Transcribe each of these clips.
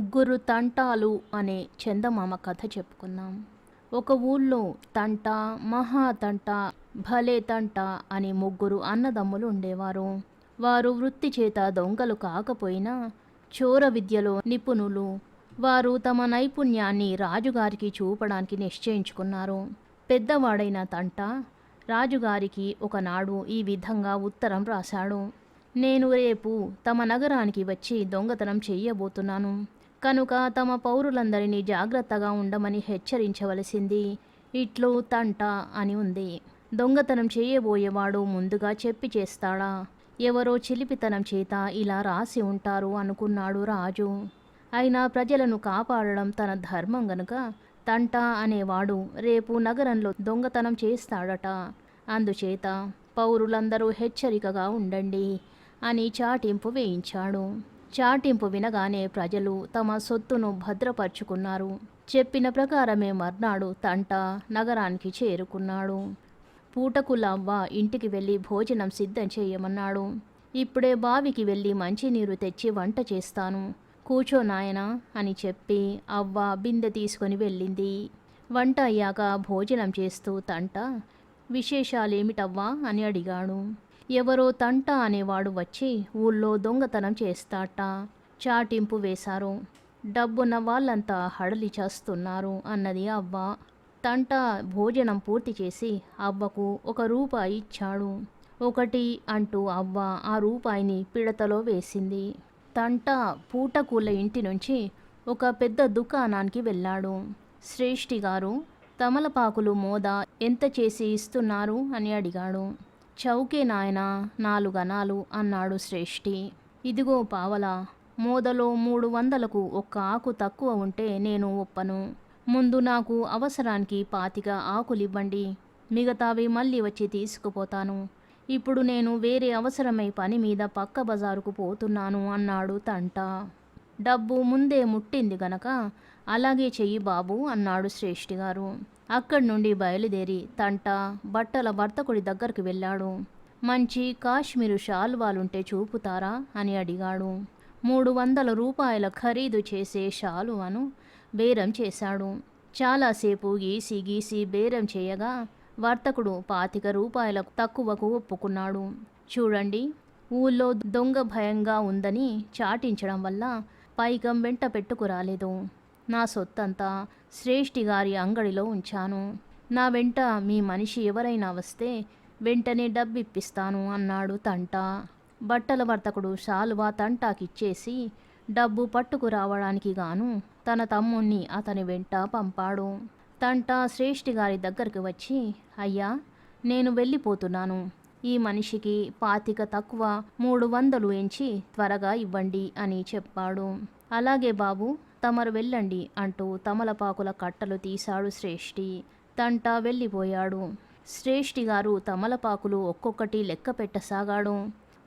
ముగ్గురు తంటాలు అనే చందమామ కథ చెప్పుకుందాం. ఒక ఊళ్ళో తంట, మహా తంట, భలే తంట అని ముగ్గురు అన్నదమ్ములు ఉండేవారు. వారు వృత్తి చేత దొంగలు కాకపోయినా చోర విద్యలో నిపుణులు. వారు తమ నైపుణ్యాన్ని రాజుగారికి చూపడానికి నిశ్చయించుకున్నారు. పెద్దవాడైన తంట రాజుగారికి ఒకనాడు ఈ విధంగా ఉత్తరం రాశాడు. నేను రేపు తమ నగరానికి వచ్చి దొంగతనం చెయ్యబోతున్నాను. కనుక తమ పౌరులందరినీ జాగ్రత్తగా ఉండమని హెచ్చరించవలసింది. ఇట్లు తంట అని ఉంది. దొంగతనం చేయబోయేవాడు ముందుగా చెప్పి చేస్తాడా? ఎవరో చిలిపితనం చేత ఇలా రాసి ఉంటారు అనుకున్నాడు రాజు. అయినా ప్రజలను కాపాడడం తన ధర్మం గనుక తంట అనేవాడు రేపు నగరంలో దొంగతనం చేస్తాడట. అందుచేత పౌరులందరూ హెచ్చరికగా ఉండండి అని చాటింపు వేయించాడు. చాటింపు వినగానే ప్రజలు తమ సొత్తును భద్రపరుచుకున్నారు. చెప్పిన ప్రకారమే మర్నాడు తంట నగరానికి చేరుకున్నాడు. పూటకులవ్వ ఇంటికి వెళ్ళి భోజనం సిద్ధం చేయమన్నాడు. ఇప్పుడే బావికి వెళ్ళి మంచినీరు తెచ్చి వంట చేస్తాను, కూర్చో నాయనా అని చెప్పి అవ్వ బిందె తీసుకొని వెళ్ళింది. వంట అయ్యాక భోజనం చేస్తూ తంట విశేషాలేమిటవ్వా అని అడిగాడు. ఎవరో తంట అనేవాడు వచ్చి ఊళ్ళో దొంగతనం చేస్తాట. చాటింపు వేశారు. డబ్బున్న వాళ్ళంతా హడలి చేస్తున్నారు అన్నది అవ్వ. తంట భోజనం పూర్తి చేసి అవ్వకు ₹1 ఇచ్చాడు. ఒకటి అంటూ అవ్వ ఆ రూపాయిని పిడతలో వేసింది. తంట పూటకూళ్ళ ఇంటి నుంచి ఒక పెద్ద దుకాణానికి వెళ్ళాడు. శ్రేష్ఠి గారు, తమలపాకులు మోద ఎంత చేసి ఇస్తున్నారు అని అడిగాడు. చౌకే నాయనా, 4 అణాలు అన్నాడు శ్రేష్ఠి. ఇదిగో పావలా, మోదలో 300కు ఒక్క ఆకు తక్కువ ఉంటే నేను ఒప్పను. ముందు నాకు అవసరానికి 25 ఆకులివ్వండి, మిగతావి మళ్ళీ వచ్చి తీసుకుపోతాను. ఇప్పుడు నేను వేరే అవసరమై పని మీద పక్క బజారుకు పోతున్నాను అన్నాడు తంట. డబ్బు ముందే ముట్టింది గనక అలాగే చెయ్యి బాబు అన్నాడు శ్రేష్ఠి గారు. అక్కడి నుండి బయలుదేరి తంట బట్టల వర్తకుడి దగ్గరికి వెళ్ళాడు. మంచి కాశ్మీరు షాల్వాలుంటే చూపుతారా అని అడిగాడు. ₹300 ఖరీదు చేసే షాలువను బేరం చేశాడు. చాలాసేపు గీసి గీసి బేరం చేయగా వర్తకుడు ₹25 తక్కువకు ఒప్పుకున్నాడు. చూడండి, ఊళ్ళో దొంగ భయంగా ఉందని చాటించడం వల్ల పైకం వెంట పెట్టుకురాలేదు. నా సొత్తంతా శ్రేష్ఠి గారి అంగడిలో ఉంచాను. నా వెంట మీ మనిషి ఎవరైనా వస్తే వెంటనే డబ్బిప్పిస్తాను అన్నాడు తంట. బట్టల వర్తకుడు శాలువా తంటాకిచ్చేసి డబ్బు పట్టుకురావడానికి గాను తన తమ్ముణ్ణి అతని వెంట పంపాడు. తంట శ్రేష్ఠి గారి దగ్గరికి వచ్చి, అయ్యా, నేను వెళ్ళిపోతున్నాను. ఈ మనిషికి 25 తక్కువ 300 ఎంచి త్వరగా ఇవ్వండి అని చెప్పాడు. అలాగే బాబు, తమరు వెళ్ళండి అంటూ తమలపాకుల కట్టలు తీశాడు శ్రేష్ఠి. తంట వెళ్ళిపోయాడు. శ్రేష్ఠి గారు తమలపాకులు ఒక్కొక్కటి లెక్క పెట్టసాగాడు.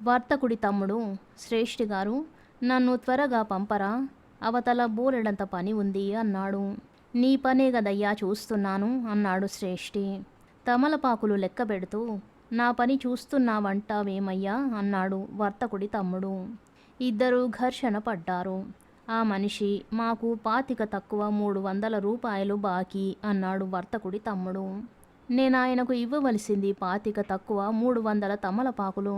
వర్తకుడి తమ్ముడు, శ్రేష్ఠి గారు, నన్ను త్వరగా పంపరా, అవతల బోలెడంత పని ఉంది అన్నాడు. నీ పనే గదయ్యా చూస్తున్నాను అన్నాడు శ్రేష్ఠి. తమలపాకులు లెక్క పెడుతూ, నా పని చూస్తున్నావంటావేమయ్యా అన్నాడు వర్తకుడి తమ్ముడు. ఇద్దరూ ఘర్షణ పడ్డారు. ఆ మనిషి మాకు 25 తక్కువ ₹300 బాకీ అన్నాడు వర్తకుడి తమ్ముడు. నేనాయనకు ఇవ్వవలసింది 25 తక్కువ 300 తమలపాకులు.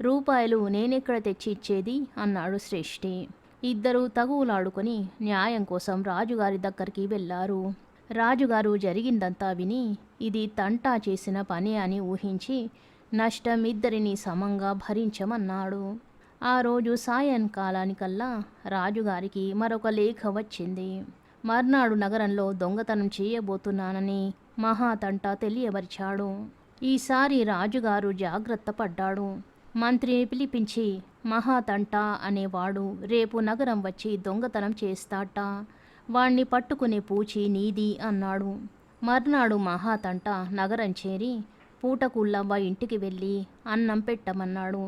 రూపాయలు నేనెక్కడ తెచ్చి ఇచ్చేది అన్నాడు శ్రేష్ఠి. ఇద్దరూ తగువులాడుకొని న్యాయం కోసం రాజుగారి దగ్గరికి వెళ్ళారు. రాజుగారు జరిగిందంతా విని ఇది తంటా చేసిన పనే అని ఊహించి నష్టం ఇద్దరిని సమంగా భరించమన్నాడు. ఆ రోజు సాయంకాలానికల్లా రాజుగారికి మరొక లేఖ వచ్చింది. మర్నాడు నగరంలో దొంగతనం చేయబోతున్నానని మహాతంట తెలియబరిచాడు. ఈసారి రాజుగారు జాగ్రత్త పడ్డాడు. మంత్రిని పిలిపించి, మహాతంట అనేవాడు రేపు నగరం వచ్చి దొంగతనం చేస్తాట, వాణ్ణి పట్టుకునే పూచి నీది అన్నాడు. మర్నాడు మహాతంట నగరం చేరి పూటకూళ్ళవ్వ ఇంటికి వెళ్ళి అన్నం పెట్టమన్నాడు.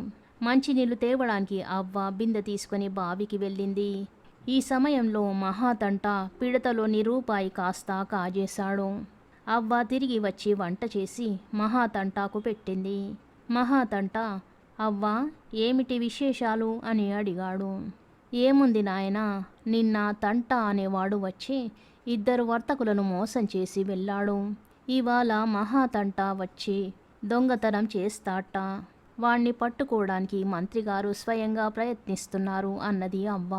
మంచినీళ్లు తేవడానికి అవ్వ బిందె తీసుకుని బావికి వెళ్ళింది. ఈ సమయంలో మహాతంట పిడతలోని ₹1 కాస్త కాజేశాడు. అవ్వ తిరిగి వచ్చి వంట చేసి మహాతంటాకు పెట్టింది. మహాతంట, అవ్వ, ఏమిటి విశేషాలు అని అడిగాడు. ఏముంది నాయనా, నిన్న తంట అనేవాడు వచ్చి ఇద్దరు వర్తకులను మోసం చేసి వెళ్ళాడు. ఇవాళ మహాతంట వచ్చి దొంగతనం చేస్తాట. వాణ్ణి పట్టుకోవడానికి మంత్రిగారు స్వయంగా ప్రయత్నిస్తున్నారు అన్నది అవ్వ.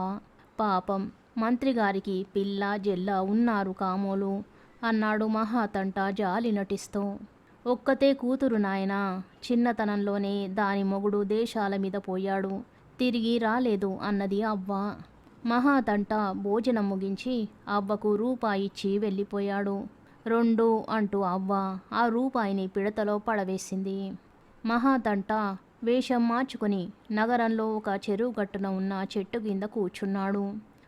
పాపం మంత్రిగారికి పిల్ల జెల్ల ఉన్నారు కామోలు అన్నాడు మహాతంట జాలి నటిస్తూ. ఒక్కతే కూతురు నాయనా, చిన్నతనంలోనే దాని మొగుడు దేశాల మీద పోయాడు, తిరిగి రాలేదు అన్నది అవ్వ. మహాతంట భోజనం ముగించి అవ్వకు రూపాయి ఇచ్చి వెళ్ళిపోయాడు. 2 అంటూ అవ్వ ఆ రూపాయిని పిడతలో పడవేసింది. మహాతంట వేషం మార్చుకుని నగరంలో ఒక చెరువు గట్టున ఉన్న చెట్టు కింద కూర్చున్నాడు.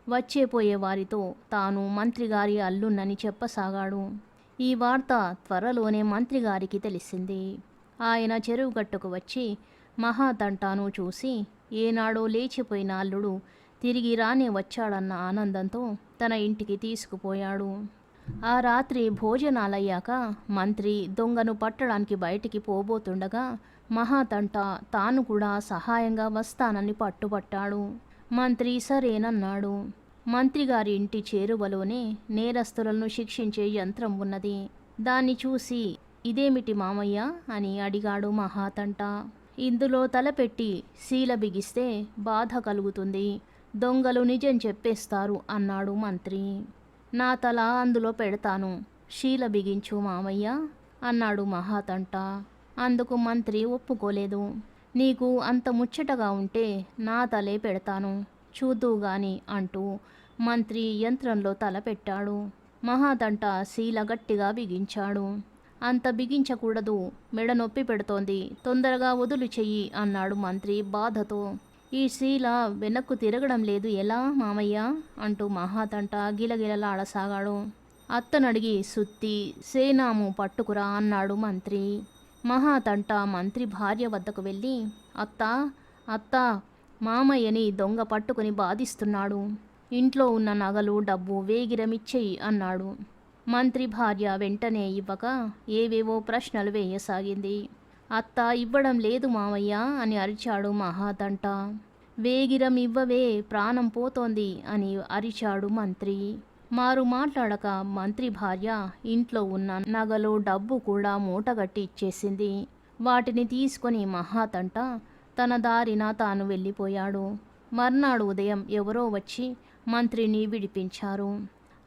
వచ్చేపోయే వారితో తాను మంత్రిగారి అల్లున్నని చెప్పసాగాడు. ఈ వార్త త్వరలోనే మంత్రిగారికి తెలిసింది. ఆయన చెరువు గట్టుకు వచ్చి మహాతంటాను చూసి ఏనాడో లేచిపోయిన అల్లుడు తిరిగి రానే వచ్చాడన్న ఆనందంతో తన ఇంటికి తీసుకుపోయాడు. ఆ రాత్రి భోజనాలయ్యాక మంత్రి దొంగను పట్టడానికి బయటికి పోబోతుండగా మహాతంట తాను కూడా సహాయంగా వస్తానని పట్టుబట్టాడు. మంత్రి సరేనన్నాడు. మంత్రిగారి ఇంటి చేరువలోనే నేరస్తులను శిక్షించే యంత్రం ఉన్నది. దాన్ని చూసి ఇదేమిటి మామయ్య అని అడిగాడు మహాతంట. ఇందులో తలపెట్టి శీల బిగిస్తే బాధ కలుగుతుంది, దొంగలు నిజం చెప్పేస్తారు అన్నాడు మంత్రి. నా తల అందులో పెడతాను, శీల బిగించు మామయ్య అన్నాడు మహాతంట. అందుకు మంత్రి ఒప్పుకోలేదు. నీకు అంత ముచ్చటగా ఉంటే నా తలే పెడతాను, చూద్దువుగాని అంటూ మంత్రి యంత్రంలో తల పెట్టాడు. మహాతంట శీల గట్టిగా బిగించాడు. అంత బిగించకూడదు, మెడ నొప్పి పెడుతోంది, తొందరగా వదులు చెయ్యి అన్నాడు మంత్రి బాధతో. ఈ శీల వెనక్కు తిరగడం లేదు ఎలా మామయ్య అంటూ మహాతంట గిలగిలలాడసాగాడు. అత్తనడిగి సుత్తి సేనాము పట్టుకురా అన్నాడు మంత్రి. మహాతంట మంత్రి భార్య వద్దకు వెళ్ళి అత్తా అత్తా, మామయ్యని దొంగ పట్టుకుని బాధిస్తున్నాడు, ఇంట్లో ఉన్న నగలు డబ్బు వేగిరమిచ్చేయి అన్నాడు. మంత్రి భార్య వెంటనే ఇవ్వక ఏవేవో ప్రశ్నలు వేయసాగింది. అత్త ఇవ్వడం లేదు మామయ్య అని అరిచాడు మహాతంట. వేగిరం ఇవ్వవే, ప్రాణం పోతోంది అని అరిచాడు మంత్రి. మారు మాట్లాడక మంత్రి భార్య ఇంట్లో ఉన్న నగలు డబ్బు కూడా మూటగట్టి ఇచ్చేసింది. వాటిని తీసుకొని మహాతంట తన దారిన తాను వెళ్ళిపోయాడు. మర్నాడు ఉదయం ఎవరో వచ్చి మంత్రిని విడిపించారు.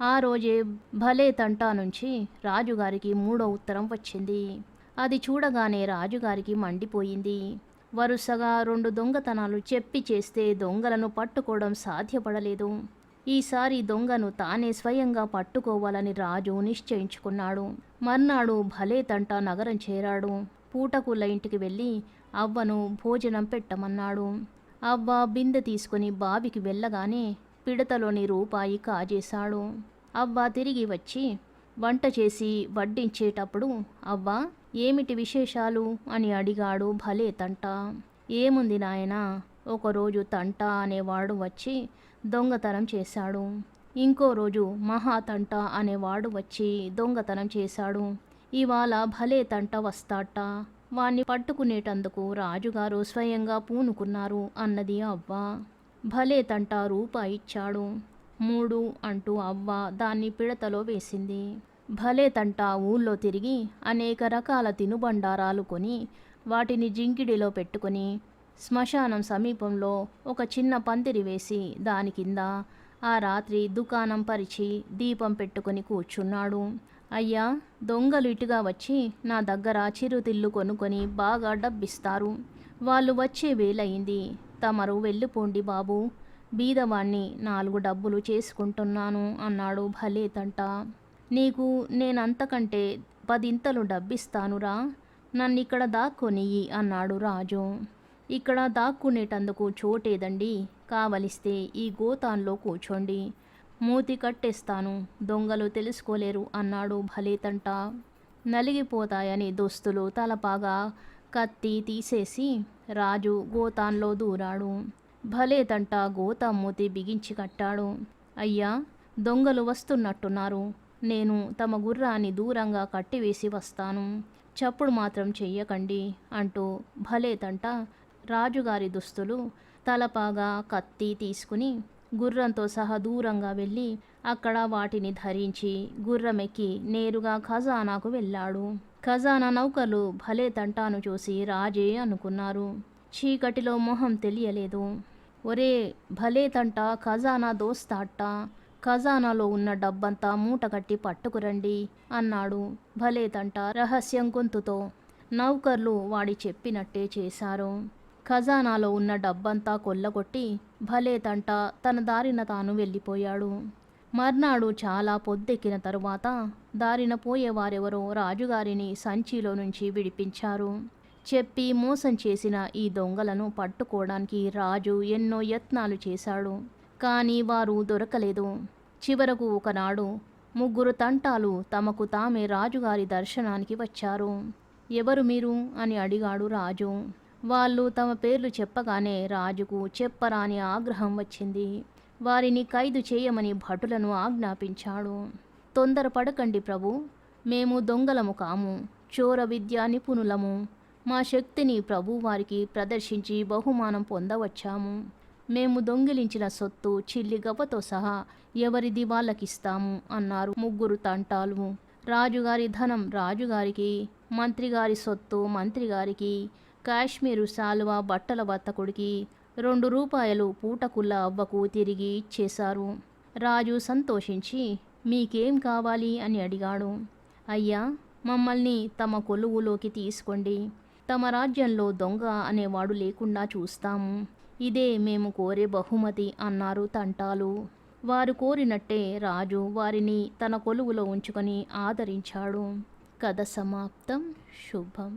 ఆ రోజే భలే తంటా నుంచి రాజుగారికి 3వ ఉత్తరం వచ్చింది. అది చూడగానే రాజుగారికి మండిపోయింది. వరుసగా 2 దొంగతనాలు చెప్పి చేస్తే దొంగలను పట్టుకోవడం సాధ్యపడలేదు. ఈసారి దొంగను తానే స్వయంగా పట్టుకోవాలని రాజు నిశ్చయించుకున్నాడు. మర్నాడు భలే తంటా నగరం చేరాడు. పూటకూళ్ళ ఇంటికి వెళ్ళి అవ్వను భోజనం పెట్టమన్నాడు. అవ్వ బిందె తీసుకుని బావికి వెళ్ళగానే పిడతలోని రూపాయి కాజేశాడు. అవ్వ తిరిగి వచ్చి వంట చేసి వడ్డించేటప్పుడు అవ్వ ఏమిటి విశేషాలు అని అడిగాడు భలే తంట. ఏముంది నాయనా, ఒకరోజు తంట అనేవాడు వచ్చి దొంగతనం చేశాడు, ఇంకో రోజు మహాతంట అనేవాడు వచ్చి దొంగతనం చేశాడు, ఇవాళ భలే తంట వస్తాట, వాణ్ణి పట్టుకునేటందుకు రాజుగారు స్వయంగా పూనుకున్నారు అన్నది అవ్వ. భలే తంట రూపాయి ఇచ్చాడు. 3 అంటూ అవ్వ దాన్ని పిడతలో వేసింది. భలే తంట ఊళ్ళో తిరిగి అనేక రకాల తినుబండారాలు కొని వాటిని జింకిడిలో పెట్టుకుని శ్మశానం సమీపంలో ఒక చిన్న పందిరి వేసి దాని కింద ఆ రాత్రి దుకాణం పరిచి దీపం పెట్టుకుని కూర్చున్నాడు. అయ్యా, దొంగలు ఇటుగా వచ్చి నా దగ్గర చిరుతిళ్ళు కొనుక్కొని బాగా డబ్బిస్తారు, వాళ్ళు వచ్చే వేలయింది, తమరు వెళ్ళిపోండి బాబు, బీదవాణ్ణి 4 డబ్బులు చేసుకుంటున్నాను అన్నాడు భలే తంట. నీకు నేనంతకంటే 10 డబ్బిస్తానురా, నన్నిక్కడ దాక్కొనియ్యి అన్నాడు రాజు. ఇక్కడ దాక్కునేటందుకు చోటేదండి, కావలిస్తే ఈ గోతాన్లో కూర్చోండి, మూతి కట్టేస్తాను, దొంగలు తెలుసుకోలేరు అన్నాడు భలే తంట. నలిగిపోతాయని దుస్తులు తలపాగా కత్తి తీసేసి రాజు గోతాన్లో దూరాడు. భలే తంట గోతా మూతి బిగించి కట్టాడు. అయ్యా, దొంగలు వస్తున్నట్టున్నారు, నేను తమ గుర్రాన్ని దూరంగా కట్టివేసి వస్తాను, చప్పుడు మాత్రం చెయ్యకండి అంటూ భలే తంట రాజుగారి దుస్తులు తలపాగా కత్తి తీసుకుని గుర్రంతో సహా దూరంగా వెళ్ళి అక్కడ వాటిని ధరించి గుర్రమెక్కి నేరుగా ఖజానాకు వెళ్ళాడు. ఖజానా నౌకర్లు భలే తంటాను చూసి రాజే అనుకున్నారు. చీకటిలో మొహం తెలియలేదు. ఒరే భలే తంట, ఖజానా దోస్తాట, ఖజానాలో ఉన్న డబ్బంతా మూటగట్టి పట్టుకురండి అన్నాడు భలే తంట రహస్యం గొంతుతో. నౌకర్లు వాడి చెప్పినట్టే చేశారు. ఖజానాలో ఉన్న డబ్బంతా కొల్లగొట్టి భలే తంట తన దారిన తాను వెళ్ళిపోయాడు. మర్నాడు చాలా పొద్దెక్కిన తరువాత దారిన పోయేవారెవరో రాజుగారిని సంచిలో నుంచి విడిపించారు. చెప్పి మోసం చేసిన ఈ దొంగలను పట్టుకోవడానికి రాజు ఎన్నో యత్నాలు చేశాడు. కానీ వారు దొరకలేదు. చివరకు ఒకనాడు 3 తంటాలు తమకు తామే రాజుగారి దర్శనానికి వచ్చారు. ఎవరు మీరు అని అడిగాడు రాజు. వాళ్ళు తమ పేర్లు చెప్పగానే రాజుకు చెప్పరాని ఆగ్రహం వచ్చింది. వారిని ఖైదు చేయమని భటులను ఆజ్ఞాపించాడు. తొందరపడకండి ప్రభు, మేము దొంగలము కాము, చోర విద్యా నిపుణులము. మా శక్తిని ప్రభువారికి ప్రదర్శించి బహుమానం పొందవచ్చాము. మేము దొంగిలించిన సొత్తు చిల్లిగవ్వతో సహా ఎవరిది వాళ్ళకిస్తాము అన్నారు 3 తంటాలు. రాజుగారి ధనం రాజుగారికి, మంత్రిగారి సొత్తు మంత్రిగారికి, కాశ్మీరు శాలువా బట్టల వర్తకుడికి, 2 రూపాయలు పూటకుల్ల అవ్వకు తిరిగి ఇచ్చేశారు. రాజు సంతోషించి మీకేం కావాలి అని అడిగాడు. అయ్యా, మమ్మల్ని తమ కొలువులోకి తీసుకోండి. తమ రాజ్యంలో దొంగ అనేవాడు లేకుండా చూస్తాము. ఇదే మేము కోరే బహుమతి అన్నారు తంటాలు. వారు కోరినట్టే రాజు వారిని తన కొలువులో ఉంచుకొని ఆదరించాడు. కథ సమాప్తం. శుభం.